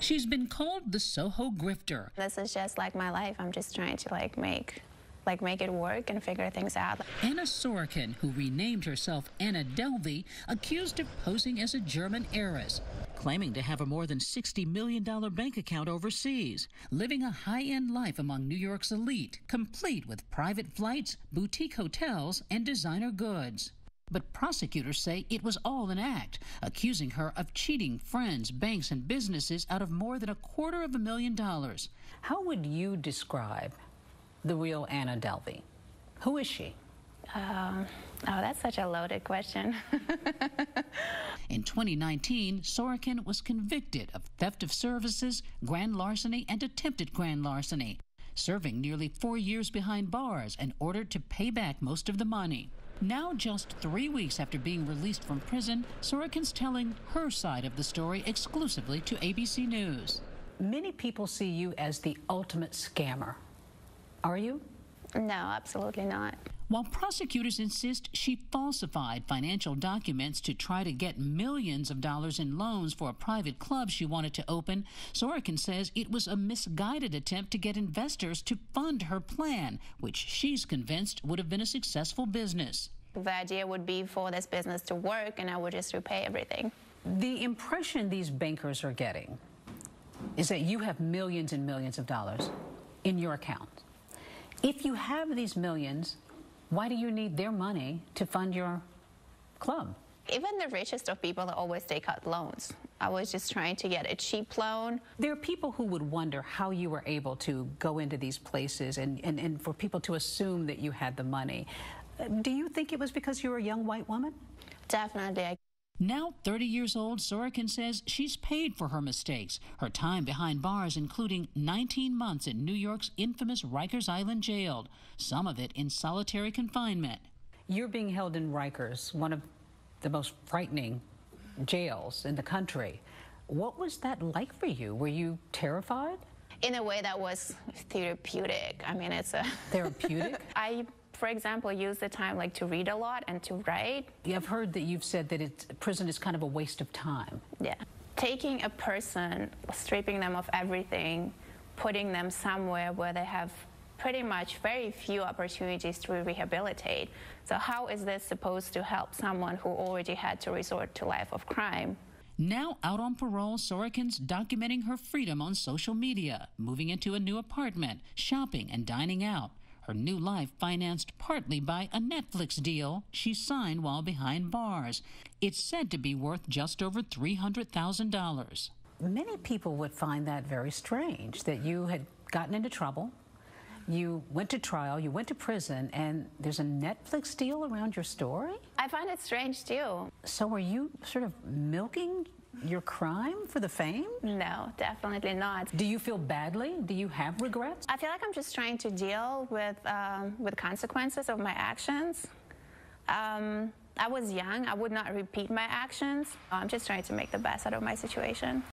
She's been called the Soho grifter. This is just like my life. I'm just trying to make it work and figure things out. Anna Sorokin, who renamed herself Anna Delvey, accused of posing as a German heiress, claiming to have a more than $60 million bank account overseas, living a high-end life among New York's elite, complete with private flights, boutique hotels, and designer goods. But prosecutors say it was all an act, accusing her of cheating friends, banks, and businesses out of more than $250,000. How would you describe the real Anna Delvey? Who is she? Oh, that's such a loaded question. In 2019, Sorokin was convicted of theft of services, grand larceny, and attempted grand larceny, serving nearly 4 years behind bars and ordered to pay back most of the money. Now, just 3 weeks after being released from prison, Sorokin's telling her side of the story exclusively to ABC News. Many people see you as the ultimate scammer. Are you? No, absolutely not. While prosecutors insist she falsified financial documents to try to get millions of dollars in loans for a private club she wanted to open, Sorokin says it was a misguided attempt to get investors to fund her plan, which she's convinced would have been a successful business. The idea would be for this business to work, and I would just repay everything. The impression these bankers are getting is that you have millions and millions of dollars in your account. If you have these millions, why do you need their money to fund your club? Even the richest of people always take out loans. I was just trying to get a cheap loan. There are people who would wonder how you were able to go into these places and for people to assume that you had the money. Do you think it was because you were a young white woman? Definitely. Now 30 years old, Sorokin says she's paid for her mistakes, her time behind bars including 19 months in New York's infamous Rikers Island jail, some of it in solitary confinement. You're being held in Rikers, one of the most frightening jails in the country. What was that like for you? Were you terrified? In a way that was therapeutic. I mean, it's a... Therapeutic? For example, use the time to read a lot and to write. I've heard that you've said that prison is kind of a waste of time. Yeah. Taking a person, stripping them of everything, putting them somewhere where they have pretty much very few opportunities to rehabilitate. So how is this supposed to help someone who already had to resort to a life of crime? Now out on parole, Sorokin's documenting her freedom on social media, moving into a new apartment, shopping and dining out. Her new life financed partly by a Netflix deal she signed while behind bars. It's said to be worth just over $300,000. Many people would find that very strange, that you had gotten into trouble, you went to trial, you went to prison, and there's a Netflix deal around your story? I find it strange, too. So are you sort of milking your crime for the fame? No, definitely not. Do you feel badly? Do you have regrets? I feel like I'm just trying to deal with consequences of my actions. I was young. I would not repeat my actions. I'm just trying to make the best out of my situation.